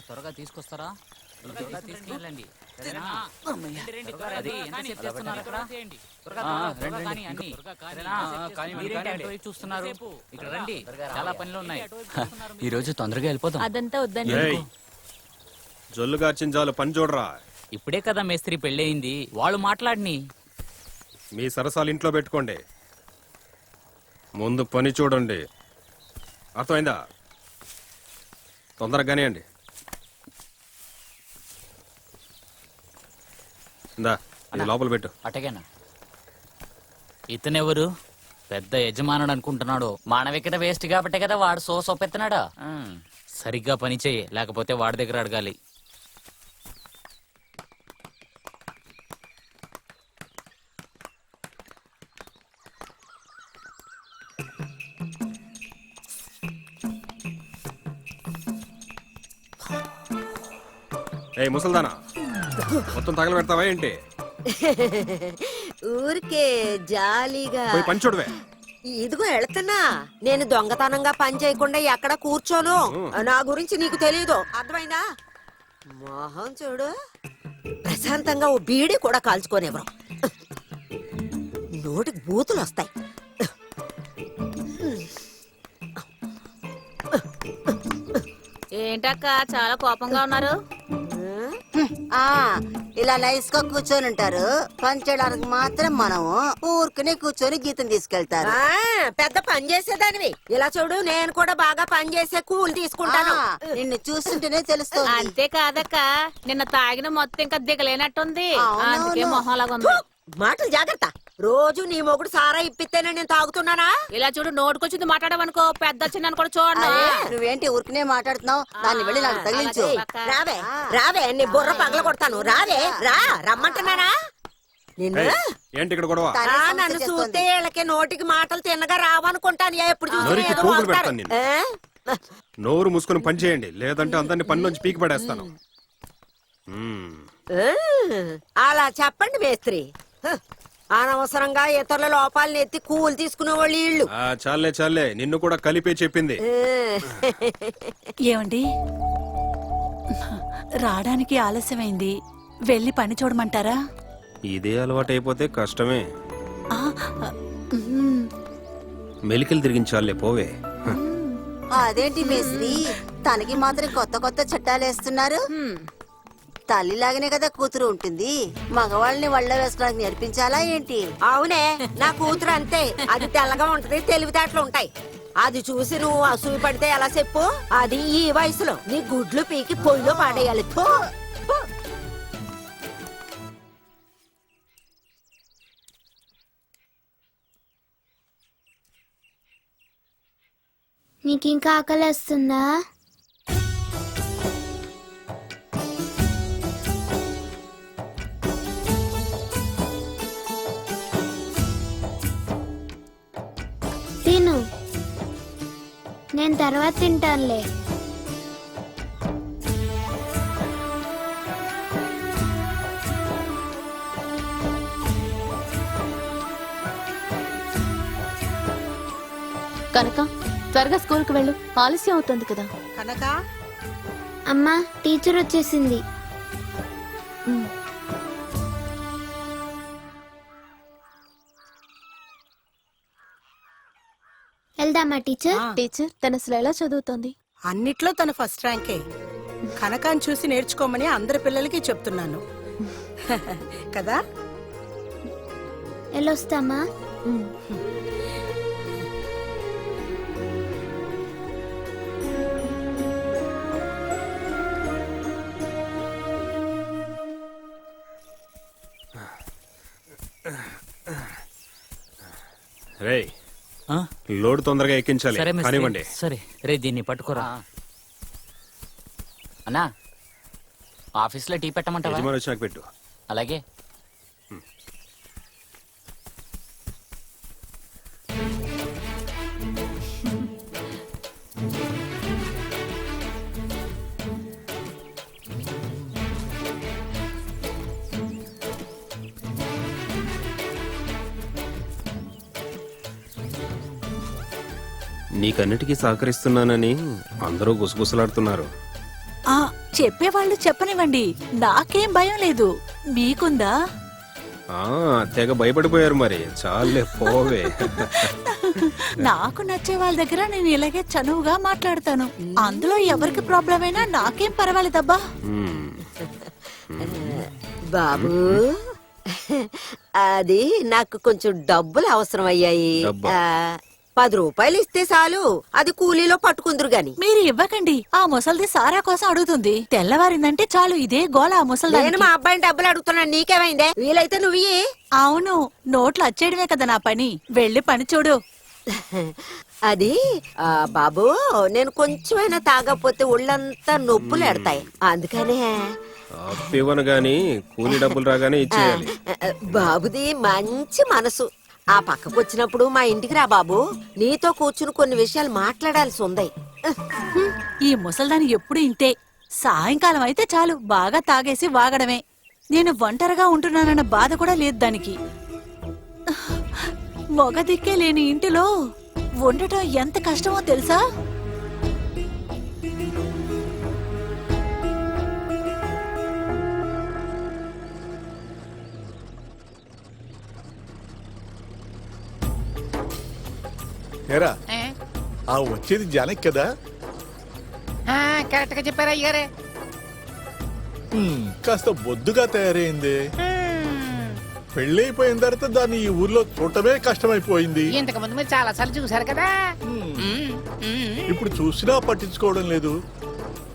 త్వరగా తీసుకొస్తారా? త్వరగా తీసుకెళ్ళండి. చూస్తున్నారు ఇక్కడ రండి, చాలా పనులు ఉన్నాయి. ఈ రోజు తొందరగా వెళ్ళిపోతాం. అదంతా వద్దండి. జొల్లు గార్చిన చాలు, పని చూడరా. ఇప్పుడే కదా మేస్త్రి పెళ్ళయింది, వాళ్ళు మాట్లాడిని. మీ సరసాలు ఇంట్లో పెట్టుకోండి, ముందు పని చూడండి. అర్థమైందా? తొందరగానే అండి. ఇందా ఇది లోపల పెట్టు. అటగేనా? ఇతనెవరు? పెద్ద యజమానుడు అనుకుంటున్నాడు. మానవికత వేస్ట్ కాబట్టే కదా వాడు సోపెత్తనాడా. సరిగ్గా పని చేయి, లేకపోతే వాడి దగ్గర అడగాలి. ఏ ముసల్దానా, మొత్తం తగల పెడతావా ఏంటి? ఊరికే జాలీగా పోయి పని చూడవే. ఇదిగో వెళ్తున్నా. నేను దొంగతనంగా పని చేయకుండా ఎక్కడ కూర్చోను. నా గురించి నీకు తెలియదు, అర్థమైందా? మోహం చూడు, ప్రశాంతంగా ఓ బీడీ కూడా కాల్చుకోనివ్వరు. నోటికి బూతులు వస్తాయి. ఏంటక్క చాలా కోపంగా ఉన్నారు? ఇలా నైస్ గా కూర్చొని ఉంటారు. పని చేయడానికి మాత్రం మనం ఊరుకునే కూర్చొని గీతం తీసుకెళ్తారు. పెద్ద పని చేసేదానివి. ఇలా చూడు, నేను కూడా బాగా పని చేసే కూలి తీసుకుంటాను. నిన్ను చూస్తుంటేనే తెలుస్తుంది. అంతే కాదక్క, నిన్న తాగిన మొత్తం ఇంకా దిగలేనట్టుంది. అందుకే మొహంలాగా ఉంది. మాటలు జాగ్రత్త. రోజు నీ మొగుడు సారా ఇప్పిస్తేనే నేను తాగుతున్నానా? ఇలా చూడు, నోటుకొచ్చింది మాట్లాడమనుకో, పెద్ద చిన్న కూడా చూడండి. నువ్వేంటి ఊరికనే మాట్లాడుతున్నావు? దాన్ని వెళ్ళి నాకు తగిలించు. రావే రావే, నీ బుర్ర పగల కొడతాను. రావే రా, రమ్మంటున్నానా నిన్ను? ఏంటి ఇక్కడ గొడవ? నన్ను చూస్తే వీళ్ళకి నోటికి మాటలు తిన్నగా రావనుకుంటాను. ఎప్పుడు నోరికి చూసి పోగులు పెడతాను నిన్ను. నోరు మూసుకుని పని చేయండి, లేదంటే అందరిని పని నుంచి పీకి పడేస్తాను. అలా చెప్పండి మేస్త్రి. అనవసరంగా ఇతరుల లోపాలను ఎత్తి కూలి తీసుకునే వాళ్ళు ఇళ్ళు. చాలే చాలే, నిన్ను కూడా కలిపే చెప్పింది. ఏమండి, రావడానికి ఆలస్యమైంది, వెళ్ళి పని చూడమంటారా? ఇదే అలవాటు అయిపోతే కష్టమే. మ్మ్. మెలికలు తిరిగించాలే, పోవే. అదేంటి మేస్త్రి, తనకి మాత్రం కొత్త కొత్త చట్టాలు వేస్తున్నారు? తల్లిలాగానే కదా కూతురు ఉంటుంది, మగవాళ్ళని వళ్ళ వేసుకోవడానికి నేర్పించాలా ఏంటి? అవునే, నా కూతురు అంతే. అది తెల్లగా ఉంటది, తెలివితేటలు ఉంటాయి. అది చూసి నువ్వు అసూయ పడితే ఎలా చెప్పు? అది ఈ వయసులో నీ గుడ్లు పీకి పొయ్యిలో పాడేయాలి. ఫు, ఫు. నీకింకా ఆకలేస్తుందా? తిను, నేను తర్వాత తింటానులే. కనక, త్వరగా స్కూల్కి వెళ్ళు, ఆలస్యం అవుతుంది కదా. కనక, అమ్మా, టీచర్ వచ్చేసింది. వెళ్దామా టీచర్? టీచర్ తన అసలు ఎలా చదువుతోంది? అన్నిట్లో తన ఫస్ట్ ర్యాంకే. కనకాన్ని చూసి నేర్చుకోమని అందరి పిల్లలకి చెప్తున్నాను కదా. వెళ్ళొస్తామా? రేయ్, లోడ్ తొందరగా ఎక్కించాలి. కానివ్వండి. సరే రే, దీన్ని పట్టుకోరా. అన్నా, ఆఫీస్లో టీ పెట్టమంటావా? యజమాని వచ్చాక పెట్టు. అలాగే. నీకన్నిటికీ సహకరిస్తున్నానని అందరూ గుసగుసలాడుతున్నారు. ఆ చెప్పేవాళ్ళు చెప్పనివ్వండి, నాకేం భయం లేదు. మీకుందా? తెగ భయపడిపోయారు మరి. చాలే పోవే. నాకు నచ్చే వాళ్ళ దగ్గర నేను ఇలాగే చనువుగా మాట్లాడతాను. అందులో ఎవరికి ప్రాబ్లం అయినా నాకేం పర్వాలేదబ్బా. బాబు, అది నాకు కొంచెం డబ్బులు అవసరం అయ్యాయి. డబ్బా? 10 రూపాయలు ఇస్తే చాలు, అది కూలీలో పట్టుకుందరు గాని. మీరు ఇవ్వకండి, ఆ ముసల్ది సారా కోసం అడుగుతుంది. తెల్లవారిందంటే చాలు ఇదే గోల ఆ నేను ముసల్దానికి. మా అబ్బాయిని డబ్బులు అడుగుతున్నాను, నీకేమైందే? వీలైతే నువ్వు ఇయ్యి. అవును, నోట్లు వచ్చేయడమే కదా నా పని. వెళ్ళి పని చూడు. అది బాబు, నేను కొంచెమైనా తాగకపోతే ఒళ్ళంతా నొప్పులు ఎడతాయి, అందుకనే. ఇవ్వను గాని కూలి డబ్బులు రాగానే ఇచ్చేయాలి. బాబుది మంచి మనసు. ఆ పక్కకు వచ్చినప్పుడు మా ఇంటికి రా బాబు, నీతో కూర్చుని కొన్ని విషయాలు మాట్లాడాల్సి ఉంది. ఈ ముసల్దాని ఎప్పుడు ఇంతే. సాయంకాలం అయితే చాలు బాగా తాగేసి వాగడమే. నేను ఒంటరిగా ఉంటున్నానన్న బాధ కూడా లేదు దానికి. మొగ దిక్కే లేని ఇంటిలో ఉండటం ఎంత కష్టమో తెలుసా? ఏరా, ఆ వచ్చేది జానకి కదా? కరెక్ట్ గా చెప్పారు అయ్యారే. కాస్త బొద్దుగా తయారైంది. పెళ్ళైపోయిన తర్వాత దాన్ని ఈ ఊర్లో చూడటమే కష్టమైపోయింది. ఇంతకు ముందు మీరు చాలా సార్లు చూసారు కదా. ఇప్పుడు చూసినా పట్టించుకోవడం లేదు.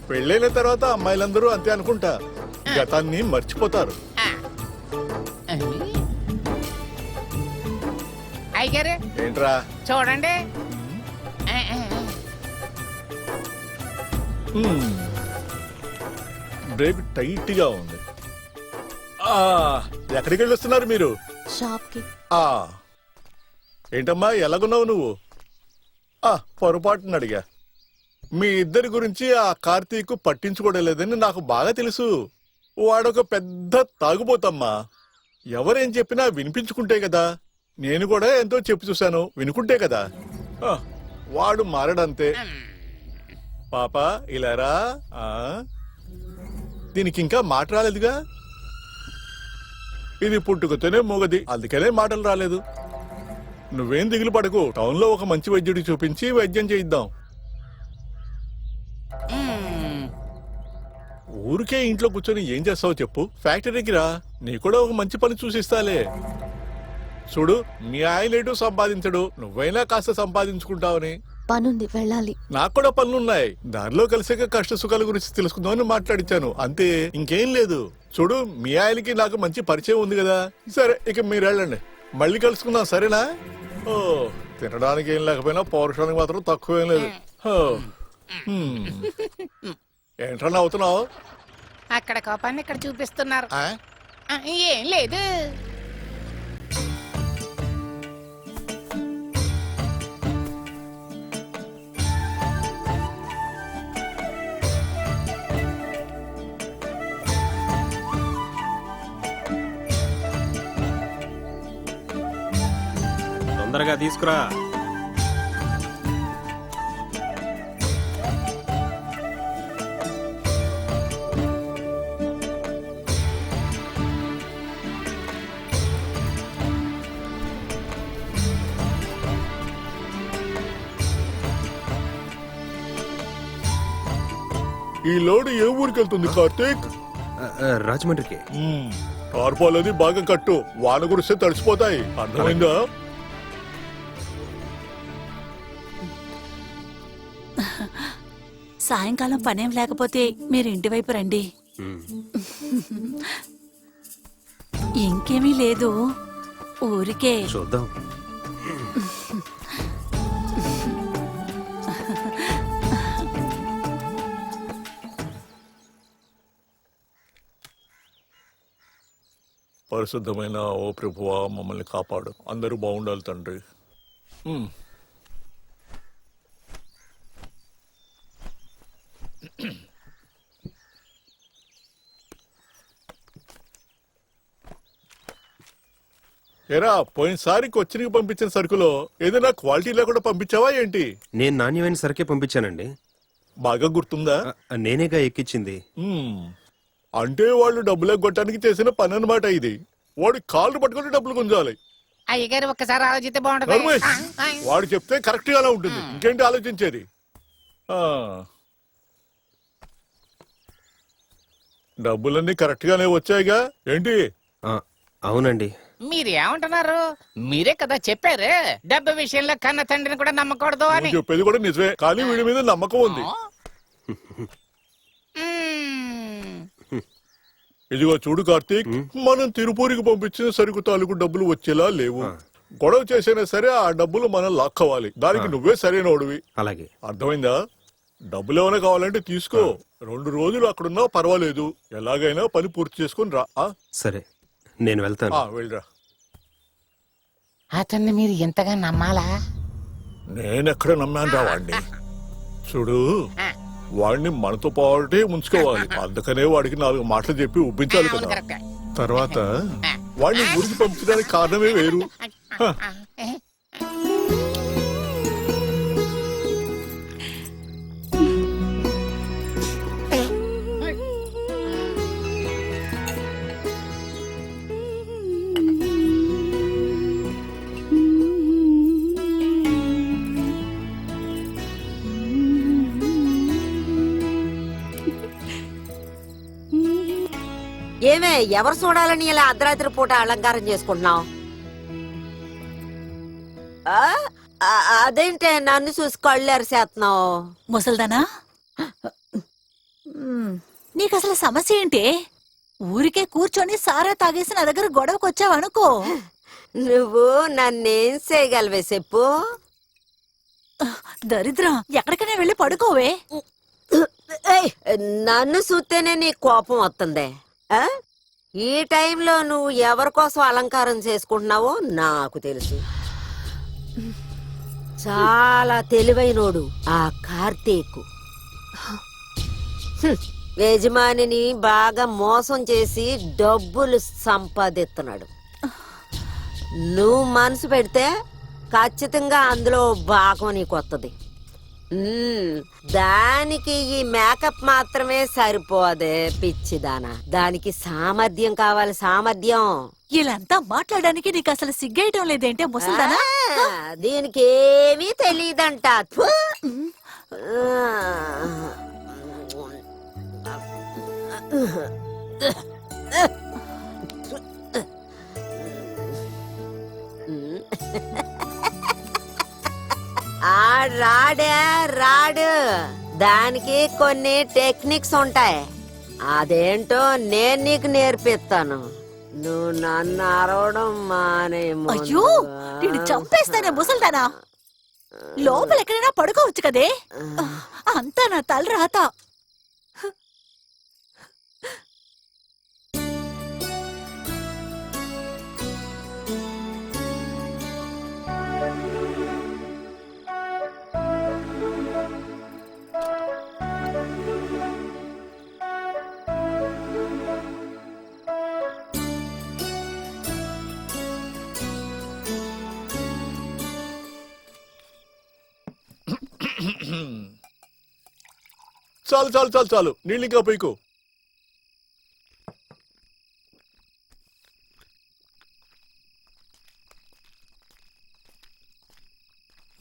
పెళ్ళైన తర్వాత అమ్మాయిలందరూ అంతే అనుకుంటా, గతాన్ని మర్చిపోతారు. అయ్యారు ఏంట్రా? చూడండి. బ్రేక్ టైట్ గా ఉంది. ఎక్కడికి వెళ్ళొస్తున్నారు మీరు? షాప్ కి. ఏంటమ్మా, ఎలాగున్నావు నువ్వు? పొరపాటున అడిగా. మీ ఇద్దరి గురించి ఆ కార్తీక్ పట్టించుకోవడం లేదని నాకు బాగా తెలుసు. వాడొక పెద్ద తాగుబోతమ్మా. ఎవరేం చెప్పినా వినిపించుకుంటే కదా. నేను కూడా ఎంతో చెప్పి చూశాను, వినుకుంటే కదా. వాడు మారడంతే. పాప ఇలారా. దీనికి ఇంకా మాట రాలేదుగా. ఇది పుట్టుకతోనే మోగది, అందుకనే మాటలు రాలేదు. నువ్వేం దిగులు పడకు, టౌన్ లో ఒక మంచి వైద్యుడికి చూపించి వైద్యం చేయిద్దాం. ఊరికే ఇంట్లో కూర్చొని ఏం చేస్తావో చెప్పు. ఫ్యాక్టరీకి రా, నీ కూడా ఒక మంచి పని చూసిస్తాలే. చూడు, మీ ఆయనేటు సంపాదించడు, నువ్వైనా కాస్త సంపాదించుకుంటావని. పనుంది, వెళ్ళాలి. నాకు కూడా పనులున్నాయి. దారిలో కలిసాక కష్ట సుఖాల గురించి తెలుసుకుందామని మాట్లాడించాను అంతే, ఇంకేం లేదు. చూడు, మీ ఆయనకి నాకు మంచి పరిచయం ఉంది కదా. సరే, ఇక మీరు వెళ్ళండి, మళ్ళీ కలుసుకుందాం, సరేనా? తినడానికి ఏం లేకపోయినా పౌరుషానికి మాత్రం తక్కువేం లేదు. ఏంట్రా అవుతున్నావు? అక్కడ కోపాన్ని ఇక్కడ చూపిస్తున్నారు. ఏం లేదు. తొందరగా తీసుకురా. ఈ లోడు ఏ ఊరికి వెళ్తుంది కార్తీక్? రాజమండ్రికి. టార్పాలది బాగా కట్టు, వాన కురిస్తే తడిసిపోతాయి, అర్థమైందా? సాయంకాలం పనేం లేకపోతే మీరు ఇంటి వైపు రండి. ఇంకేమీ లేదు, ఊరికే. చూద్దాం. పరిశుద్ధమైన ఓ ప్రభువా, మమ్మల్ని కాపాడు. అందరూ బాగుండాలి తండ్రి. ఏరా, పోయినసారి కొచ్చినికి పంపించిన సరుకులో ఏదైనా క్వాలిటీ లేకుండా పంపించావా ఏంటి? నేను నాణ్యమైన సరుకే పంపించానండి. బాగా గుర్తుందా? నేనేగా ఎక్కించింది. మ్మ్. అంటే వాళ్ళు డబ్బులు ఎగ్గొట్టడానికి చేసిన పని అన్నమాట ఇది. వాడి కాళ్ళు పట్టుకుని డబ్బులు గుంజాలి. అయ్యగారు ఒక్కసారి ఆలోచిస్తే రమేష్, బాగుంటుంది. వాడు చెప్తే కరెక్ట్ గానే ఉంటుంది. ఇంకేంటి ఆలోచించేది? ఆ. డబ్బులన్నీ కరెక్ట్ గానే వచ్చాయిగా ఏంటి? అవునండి. మీరు ఏమంటున్నారు? మీరే కదా చెప్పారు డబ్బు విషయంలో కన్న తండ్రిని కూడా నమ్మకూడదు అని. నువ్వు చెప్పేది కూడా నిజమే, కానీ వీడి మీద నమ్మకం ఉంది. ఇదిగో చూడు కార్తీక్, మనం తిరుపూరికి పంపించిన సరుకు తాలూకు డబ్బులు వచ్చేలా లేవు. గొడవ చేసినా సరే ఆ డబ్బులు మనం లాక్కోవాలి. దానికి నువ్వే సరైనోడివి. అలాగే. అర్థమైందా? డబ్బులు ఏమైనా కావాలంటే తీసుకో. 2 రోజులు అక్కడున్నా పర్వాలేదు. ఎలాగైనా పని పూర్తి చేసుకుని రా. సరే, నేను వెళ్తాను. వెళ్ళరా. అతన్ని మీరు ఎంతగా నమ్మాలా? నేనెక్కడ నమ్మాను రా వాడిని. చూడు, వాడిని మనతో పాటే ఉంచుకోవాలి. అందుకనే వాడికి 4 మాటలు చెప్పి ఒప్పించాలి కదా. తర్వాత వాడిని ఊరికి పంపించడానికి కారణమే వేరు. ఏమే, ఎవరు చూడాలని ఇలా అర్ధరాత్రి పూట అలంకారం చేసుకుంటున్నావు? అదేంటే నన్ను చూసి కళ్ళు అరిసేస్తున్నావు? ముసల్దానా, నీకు అసలు సమస్య ఏంటి? ఊరికే కూర్చొని సారా తాగేసి నా దగ్గర గొడవకు వచ్చావనుకో. నువ్వు నన్నేం చేయగలవే చెప్పు? దరిద్రం, ఎక్కడికైనా వెళ్ళి పడుకోవే. నన్ను చూస్తేనే నీ కోపం వస్తుంది. ఈ టైంలో నువ్వు ఎవరి కోసం అలంకారం చేసుకుంటున్నావో నాకు తెలుసు. చాలా తెలివైనోడు ఆ కార్తీక్. యజమానిని బాగా మోసం చేసి డబ్బులు సంపాదిస్తున్నాడు. నువ్వు మనసు పెడితే ఖచ్చితంగా అందులో భాగం నీకు వస్తుంది. దానికి ఈ మేకప్ మాత్రమే సరిపోదే పిచ్చిదానా. దానికి సామర్థ్యం కావాలి, సామర్థ్యం. ఇలాంతా మాట్లాడడానికి నీకు అసలు సిగ్గేయటం లేదేంటే ముసల్దానా? దీనికి ఏమీ తెలియదంట. రాడు దానికి కొన్ని టెక్నిక్స్ ఉంటాయి. అదేంటో నేను నీకు నేర్పిస్తాను. నువ్వు నన్ను అరవడం మానే. అయ్యో, నిన్ను చంపేస్తానే ముసల్దానా. లోపల ఎక్కడైనా పడుకోవచ్చు కదే. అంతా నా తల రాత. చాలు చాలు చాలు చాలు, నీళ్ళు ఇంకా పోయికో.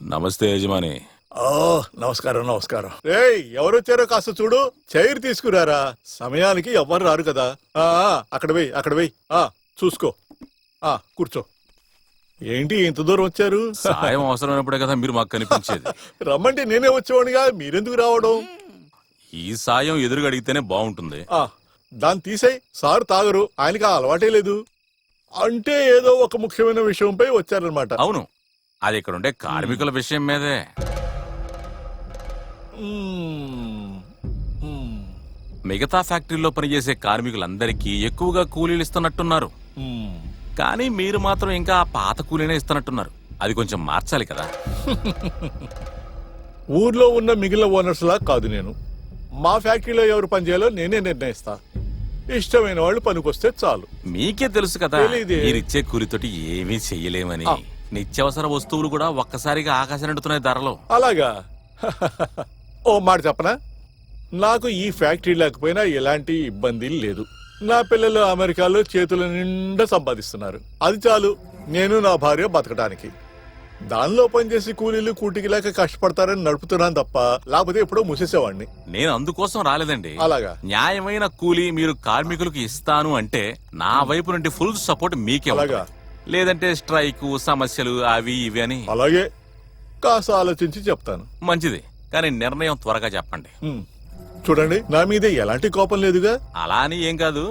నమస్తే యజమాని. నమస్కారం నమస్కారం. ఏయ్, ఎవరొచ్చారో కాస్త చూడు. చైర్ తీసుకురారా. సమయానికి ఎవ్వరు రారు కదా. అక్కడ వెయ్యి, అక్కడ వెయ్యి. చూసుకో. కూర్చో. ఏంటి ఇంత దూరం వచ్చారు? సాయం అవసరమైనప్పుడే కదా మీరు మాకు కనిపించేది. రమ్మంటే నేనే వచ్చేవాడిగా, మీరెందుకు రావడం? ఈ సాయం ఎదురుగా అడిగితేనే బాగుంటుంది. దాన్ని తీసేయ్. సార్ తాగరు, ఆయనకి ఆ అలవాటే లేదు. అంటే ఏదో ఒక ముఖ్యమైన విషయంపై వచ్చారనమాట. అవును, అది ఇక్కడ ఉండే కార్మికుల విషయం మీదే. మిగతా ఫ్యాక్టరీలో పనిచేసే కార్మికులందరికీ ఎక్కువగా కూలీలు ఇస్తున్నట్టున్నారు. కానీ మీరు మాత్రం ఇంకా ఆ పాత కూలీనే ఇస్తున్నట్టున్నారు. అది కొంచెం మార్చాలి కదా. ఊర్లో ఉన్న మిగిలిన ఓనర్స్ లా కాదు నేను. మా ఫ్యాక్టరీలో ఎవరు పనిచేయాలో నేనే నిర్ణయిస్తా. ఇష్టమైన వాళ్ళు పనికొస్తే చాలు. మీకే తెలుసు కదా మీరిచ్చే కూలితోటి ఏమీ చెయ్యలేమని. నిత్యావసర వస్తువులు కూడా ఒక్కసారిగా ఆకాశం అంటున్నాయి ధరలో. అలాగా? ఓ మాట చెప్పనా? నాకు ఈ ఫ్యాక్టరీ లేకపోయినా ఎలాంటి ఇబ్బంది లేదు. నా పిల్లలు అమెరికాలో చేతుల నిండా సంపాదిస్తున్నారు. అది చాలు నేను నా భార్య బతకడానికి. దానిలో పనిచేసి కూలీలు కూటికి లేక కష్టపడతారని నడుపుతున్నాను తప్ప లేకపోతే ఎప్పుడో మూసేసేవాడిని. నేను అందుకోసం రాలేదండి. అలాగా? న్యాయమైన కూలీ మీరు కార్మికులకు ఇస్తాను అంటే నా వైపు నుండి ఫుల్ సపోర్ట్ మీకే అలాగా? ఉంటుంది. లేదంటే స్ట్రైక్ సమస్యలు అవి ఇవి అని. అలాగే, కాస్త ఆలోచించి చెప్తాను. మంచిది, కానీ నిర్ణయం త్వరగా చెప్పండి. చూడండి, నా మీద ఎలాంటి కోపం లేదుగా. అలా అని ఏం కాదు,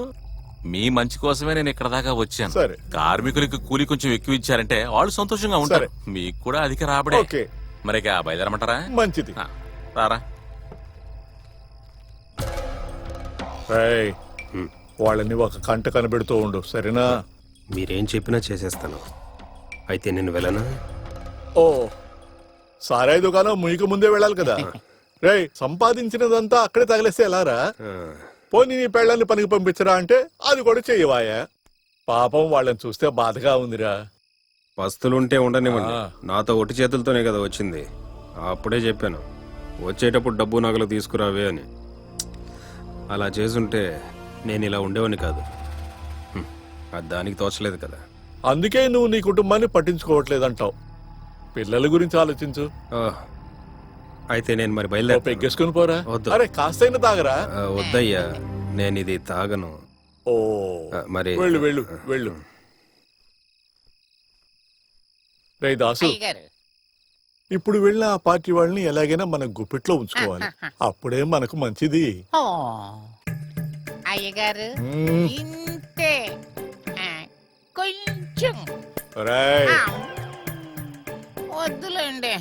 మీ మంచి కోసమే నేను ఇక్కడ దాకా వచ్చాను. సరే. కార్మికులకు కూలి కొంచెం ఎక్కువ ఇచ్చారంటే వాళ్ళు సంతోషంగా ఉంటారు. మీకు కూడా అధిక రాబడే. ఓకే. మరి ఇక బయలుదేరమంటారా? మంచిది. రారా. ఏయ్, వాళ్ళని ఒక కంట కనబెడుతూ ఉండు, సరేనా? మీరేం చెప్పినా చేసేస్తాను. అయితే నేను వెళ్ళనా? ఓ, సారాయి దుకాణం ముయ్యకు ముందే వెళ్ళాలి కదా. రేయ్, సంపాదించినదంతా అక్కడే తగిలేస్తే ఎలారా? పోనీ నీ పెళ్ళాన్ని పనికి పంపించరా అంటే అది కూడా చెయ్యవాయా. పాపం వాళ్ళని చూస్తే బాధగా ఉందిరా. పస్తులుంటే ఉండనివ్వండి, నాతో ఒట్టి చేతులతోనే కదా వచ్చింది. అప్పుడే చెప్పాను వచ్చేటప్పుడు డబ్బు నగలు తీసుకురావే అని. అలా చేసుంటే నేను ఇలా ఉండేవాడిని కాదు. అది దానికి తోచలేదు కదా. అందుకే నువ్వు నీ కుటుంబాన్ని పట్టించుకోవట్లేదంటావు. పిల్లల గురించి ఆలోచించు. అయితే నేను మరి బయలుదేరి పెగ్గేసుకుని పోరా. వద్దు. అరే, కాస్తైనా తాగరా. వద్దయ్యా, నేను ఇది తాగను. ఓ, మరి వెళ్ళు వెళ్ళు వెళ్ళు. రే దాసు, అయ్యగారు, ఇప్పుడు వెళ్ళిన ఆ పార్టీ వాళ్ళని ఎలాగైనా మన గుప్పిట్లో ఉంచుకోవాలి. అప్పుడే మనకు మంచిది. ఓ, అయ్యగారు ఇంతే, కొంచెం రేయ్. వద్దులేండి.